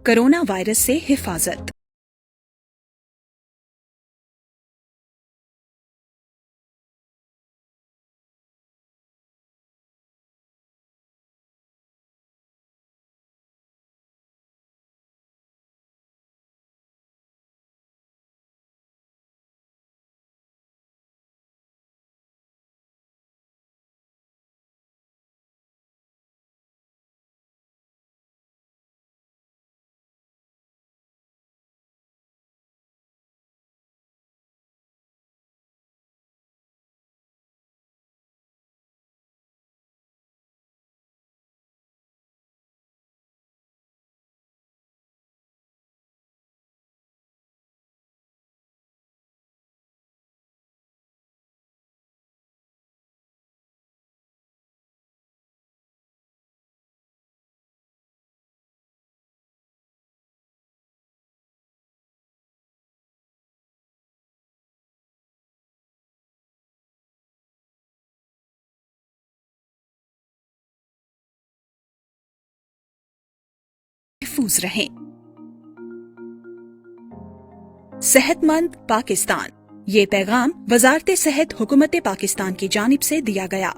Corona virus से हिफाजत। महफूज रहें। सेहतमंद पाकिस्तान, ये पैगाम वजारत सेहत हुकूमत पाकिस्तान की जानिब से दिया गया।